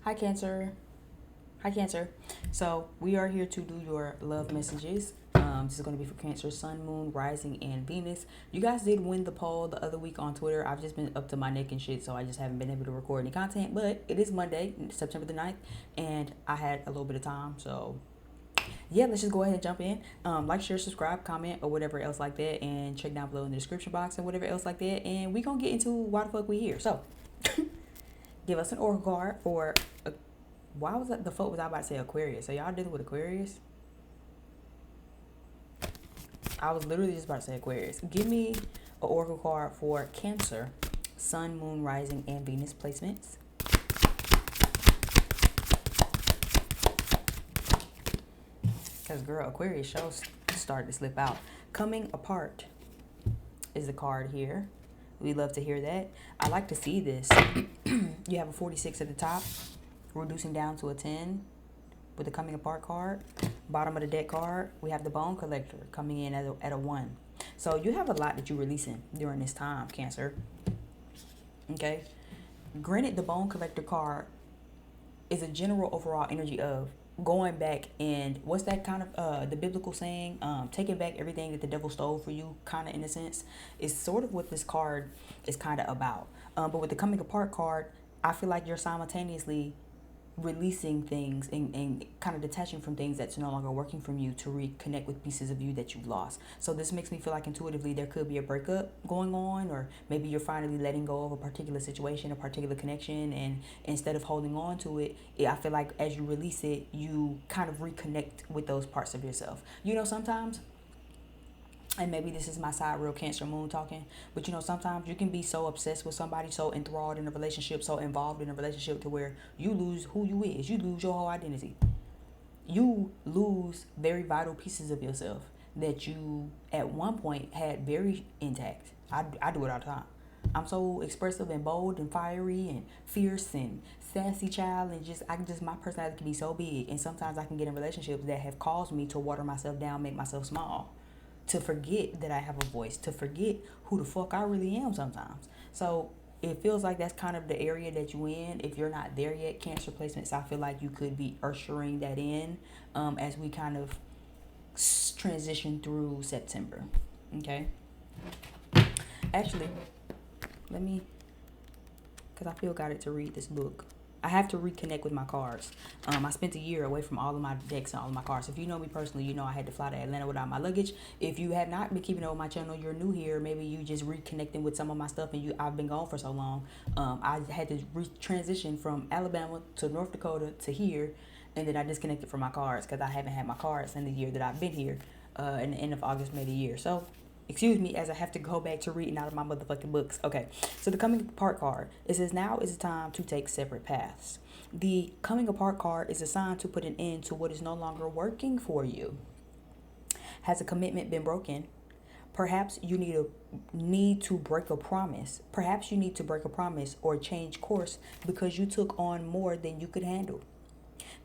Hi, Cancer. Hi, Cancer. So we are here to do your love messages. This is going to be for Cancer, Sun, Moon, Rising, and Venus. You guys did win the poll the other week on Twitter. I've just been up to my neck and shit, so I just haven't been able to record any content. But it is Monday, September the 9th, and I had a little bit of time. So yeah, let's just go ahead and jump in. Like, share, subscribe, comment, or whatever else like that, and check down below in the description box and whatever else like that. And we gonna get into why the fuck we here. So give us an oracle card for why was that the fuck was I about to say Aquarius? So y'all dealing with Aquarius? I was literally just about to say Aquarius. Give me an oracle card for Cancer, Sun, Moon, Rising, and Venus placements. Because girl, Aquarius shows started to slip out. Coming apart is the card here. We love to hear that. I like to see this. You have a 46 at the top, reducing down to a 10 with the coming apart card. Bottom of the deck card, we have the bone collector coming in at a 1. So you have a lot that you're releasing during this time, Cancer. Okay. Granted, the bone collector card is a general overall energy of going back and what's that kind of the biblical saying, taking back everything that the devil stole for you, kind of in a sense, is sort of what this card is kind of about. But with the coming apart card, I feel like you're simultaneously releasing things and kind of detaching from things that's no longer working from you to reconnect with pieces of you that you've lost. So this makes me feel like intuitively there could be a breakup going on, or maybe you're finally letting go of a particular situation, a particular connection, and instead of holding on to it, I feel like as you release it, you kind of reconnect with those parts of yourself. You know, sometimes, and maybe this is my side real Cancer moon talking, but you know, sometimes you can be so obsessed with somebody, so enthralled in a relationship, so involved in a relationship to where you lose who you is. You lose your whole identity. You lose very vital pieces of yourself that you at one point had very intact. I do it all the time. I'm so expressive and bold and fiery and fierce and sassy child, and my personality can be so big, and sometimes I can get in relationships that have caused me to water myself down, make myself small, to forget that I have a voice, to forget who the fuck I really am sometimes. So it feels like that's kind of the area that you in. If you're not there yet, Cancer placements, I feel like you could be ushering that in as we kind of transition through September. Okay. Actually, let me, because I feel guided to read this book. I have to reconnect with my cards. I spent a year away from all of my decks and all of my cards. If you know me personally, you know I had to fly to Atlanta without my luggage. If you have not been keeping up with my channel, you're new here. Maybe you just reconnecting with some of my stuff, and I've been gone for so long. I had to transition from Alabama to North Dakota to here, and then I disconnected from my cards because I haven't had my cards in the year that I've been here. In the end of August made a year. So excuse me as I have to go back to reading out of my motherfucking books. Okay, so the coming apart card, it says now is the time to take separate paths. The coming apart card is a sign to put an end to what is no longer working for you. Has a commitment been broken? Perhaps you need to break a promise. Perhaps you need to break a promise or change course because you took on more than you could handle.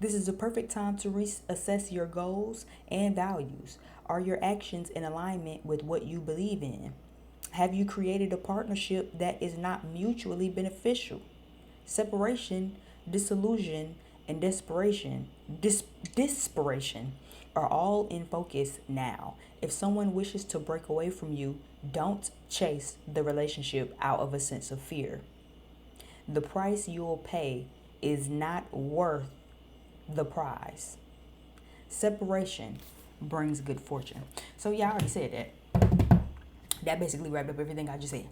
This is the perfect time to reassess your goals and values. Are your actions in alignment with what you believe in? Have you created a partnership that is not mutually beneficial? Separation, disillusion, and desperation are all in focus now. If someone wishes to break away from you, don't chase the relationship out of a sense of fear. The price you'll pay is not worth the prize. Separation brings good fortune. So yeah, I already said that. That basically wrapped up everything I just said.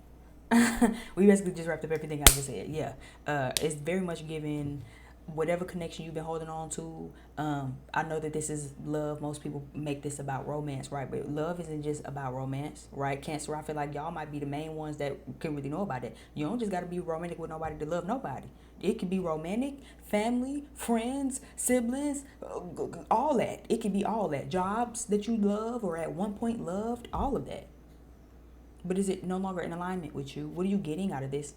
We basically just wrapped up everything I just said. Yeah. It's very much giving whatever connection you've been holding on to. I know that this is love. Most people make this about romance, right? But love isn't just about romance, right? Cancer, I feel like y'all might be the main ones that can really know about it. You don't just got to be romantic with nobody to love nobody. It could be romantic, family, friends, siblings, all that. It could be all that. Jobs that you love or at one point loved, all of that. But is it no longer in alignment with you? What are you getting out of this,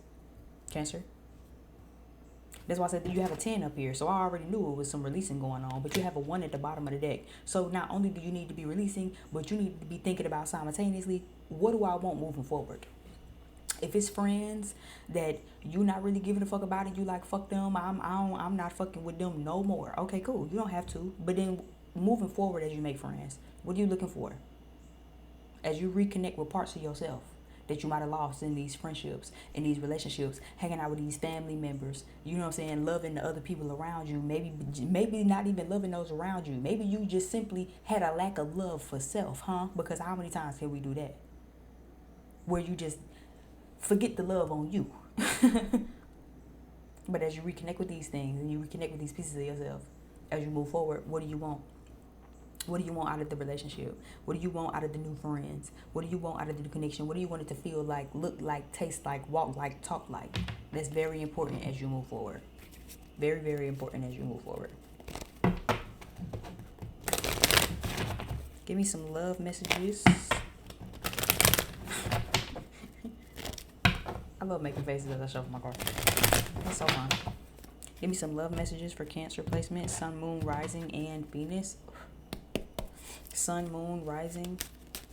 Cancer? That's why I said that you have a 10 up here. So I already knew it was some releasing going on. But you have a 1 at the bottom of the deck. So not only do you need to be releasing, but you need to be thinking about simultaneously, what do I want moving forward? If it's friends that you not really giving a fuck about and you like fuck them, I'm not fucking with them no more. Okay, cool. You don't have to. But then moving forward as you make friends, what are you looking for? As you reconnect with parts of yourself that you might have lost in these friendships, in these relationships, hanging out with these family members, you know what I'm saying, loving the other people around you, maybe not even loving those around you. Maybe you just simply had a lack of love for self, huh? Because how many times can we do that? Where you just forget the love on you. But as you reconnect with these things and you reconnect with these pieces of yourself, as you move forward, what do you want? What do you want out of the relationship? What do you want out of the new friends? What do you want out of the new connection? What do you want it to feel like, look like, taste like, walk like, talk like? That's very important as you move forward. Very, very important as you move forward. Give me some love messages. I love making faces as I shuffle my cards. That's so fun. Give me some love messages for Cancer placement, Sun, Moon, Rising, and Venus. Sun, Moon, Rising,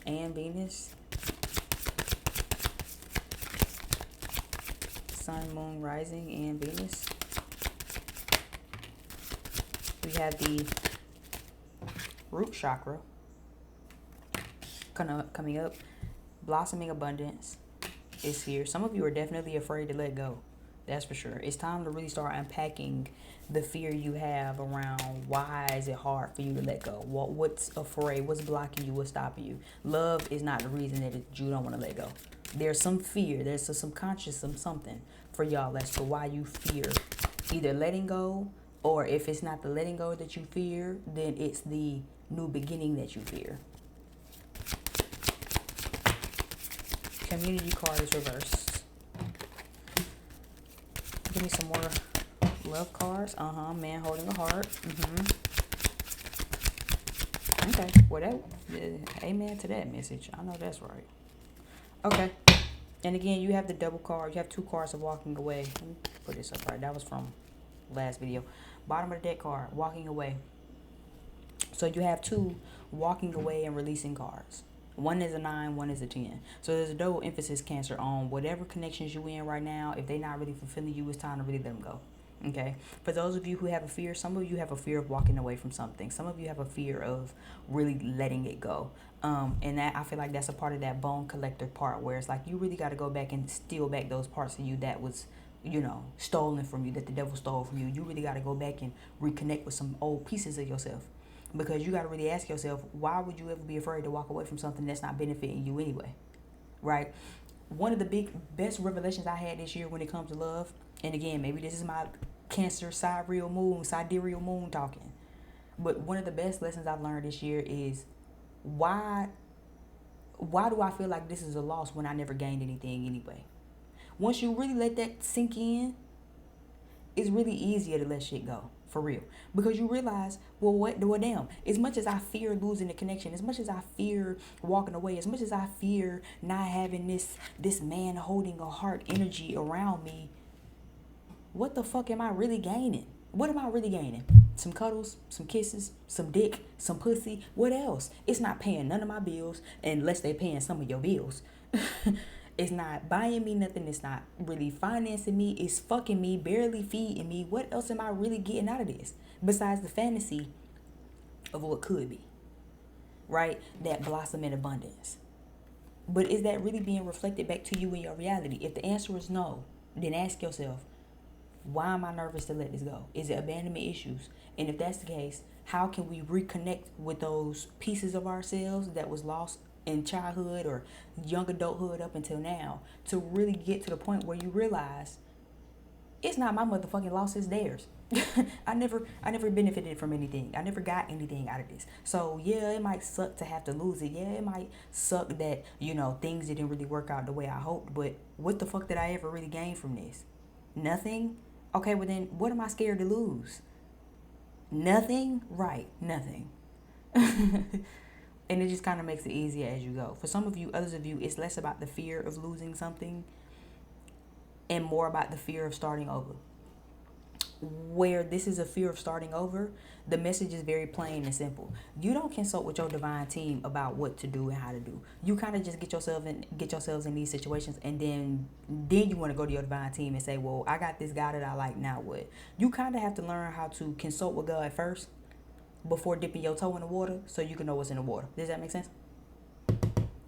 and Venus. Sun, Moon, Rising, and Venus. We have the root chakra coming up. Blossoming abundance is here. Some of you are definitely afraid to let go. That's for sure. It's time to really start unpacking the fear you have around why is it hard for you to let go? What's afraid? What's blocking you? What's stopping you? Love is not the reason that you don't want to let go. There's some fear. There's some subconscious something for y'all as to why you fear either letting go, or if it's not the letting go that you fear, then it's the new beginning that you fear. Community card is reversed. Give me some more love cards. Man holding a heart. Okay. Well, amen to that message. I know that's right. Okay. And again, you have the double card. You have two cards of walking away. Let me put this up right. That was from last video. Bottom of the deck card, walking away. So you have two walking away and releasing cards. One is a 9, one is a 10. So there's a double emphasis, Cancer, on whatever connections you in right now. If they're not really fulfilling you, it's time to really let them go. Okay. For those of you who have a fear, some of you have a fear of walking away from something. Some of you have a fear of really letting it go. And that, I feel like that's a part of that bone collector part where it's like you really got to go back and steal back those parts of you that was, stolen from you, that the devil stole from you. You really got to go back and reconnect with some old pieces of yourself. Because you got to really ask yourself, why would you ever be afraid to walk away from something that's not benefiting you anyway? Right? One of the best revelations I had this year when it comes to love, and again, maybe this is my Cancer sidereal moon talking, but one of the best lessons I've learned this year is why do I feel like this is a loss when I never gained anything anyway? Once you really let that sink in, it's really easier to let shit go. For real. Because you realize, well, damn, as much as I fear losing the connection, as much as I fear walking away, as much as I fear not having this man holding a heart energy around me, what the fuck am I really gaining? What am I really gaining? Some cuddles, some kisses, some dick, some pussy. What else? It's not paying none of my bills unless they're paying some of your bills. It's not buying me nothing. It's not really financing me. It's fucking me, barely feeding me. What else am I really getting out of this? Besides the fantasy of what could be. Right? That blossom in abundance. But is that really being reflected back to you in your reality? If the answer is no, then ask yourself, why am I nervous to let this go? Is it abandonment issues? And if that's the case, how can we reconnect with those pieces of ourselves that was lost in childhood or young adulthood up until now, to really get to the point where you realize it's not my motherfucking loss, it's theirs. I never benefited from anything. I never got anything out of this. So yeah, it might suck to have to lose it. Yeah, it might suck that, things didn't really work out the way I hoped, but what the fuck did I ever really gain from this? Nothing? Okay, well then what am I scared to lose? Nothing? Right, nothing. And it just kind of makes it easier as you go. For some of you, others of you, it's less about the fear of losing something and more about the fear of starting over. where this is a fear of starting over, the message is very plain and simple. You don't consult with your divine team about what to do and how to do. You kind of just get yourselves in these situations, and then you want to go to your divine team and say, well, I got this guy that I like, now what? You kind of have to learn how to consult with God first before dipping your toe in the water, so you can know what's in the water. Does that make sense?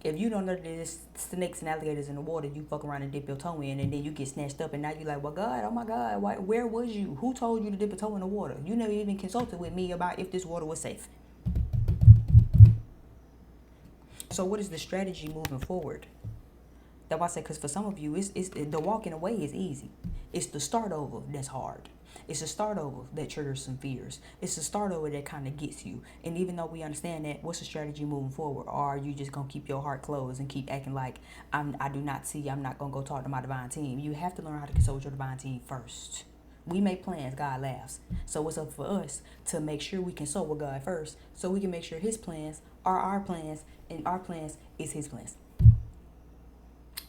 If you don't know that there's snakes and alligators in the water, you fuck around and dip your toe in, and then you get snatched up, and now you're like, well, God, oh my God, where was you? Who told you to dip a toe in the water? You never even consulted with me about if this water was safe. So what is the strategy moving forward? That's why I say, because for some of you, it's the walking away is easy. It's the start over that's hard. It's a start over that triggers some fears. It's a start over that kind of gets you. And even though we understand that, what's the strategy moving forward? Or are you just going to keep your heart closed and keep acting like I do not see, I'm not going to go talk to my divine team? You have to learn how to consult with your divine team first. We make plans, God laughs. So it's up for us to make sure we consult with God first, so we can make sure his plans are our plans and our plans is his plans.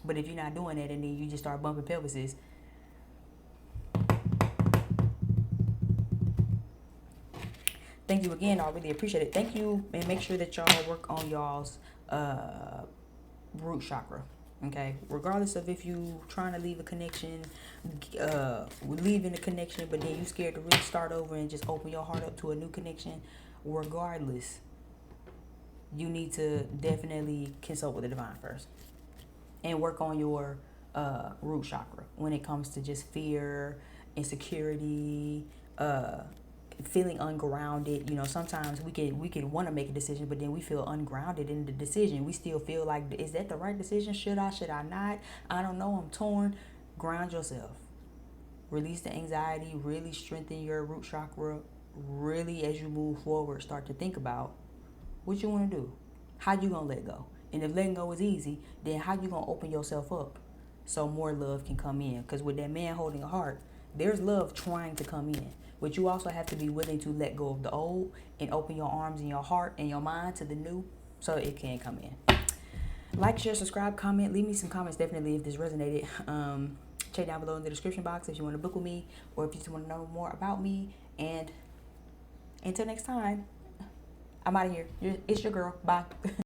But if you're not doing that, and then you just start bumping pelvises, thank you again. I really appreciate it. Thank you, and make sure that y'all work on y'all's root chakra. Okay, regardless of if you trying to leave a connection, leaving a connection, but then you scared to really start over and just open your heart up to a new connection. Regardless, you need to definitely consult with the divine first, and work on your root chakra when it comes to just fear, insecurity, feeling ungrounded. You know, sometimes we could want to make a decision, but then we feel ungrounded in the decision. We still feel like, is that the right decision? Should I not? I don't know, I'm torn. Ground yourself. Release the anxiety. Really strengthen your root chakra. Really, as you move forward, start to think about what you want to do. How you gonna let go? And if letting go is easy, then how you gonna open yourself up so more love can come in? Because with that man holding a heart, there's love trying to come in. But you also have to be willing to let go of the old and open your arms and your heart and your mind to the new, so it can come in. Like, share, subscribe, comment. Leave me some comments definitely if this resonated. Check down below in the description box if you want to book with me, or if you just want to know more about me. And until next time, I'm out of here. It's your girl. Bye.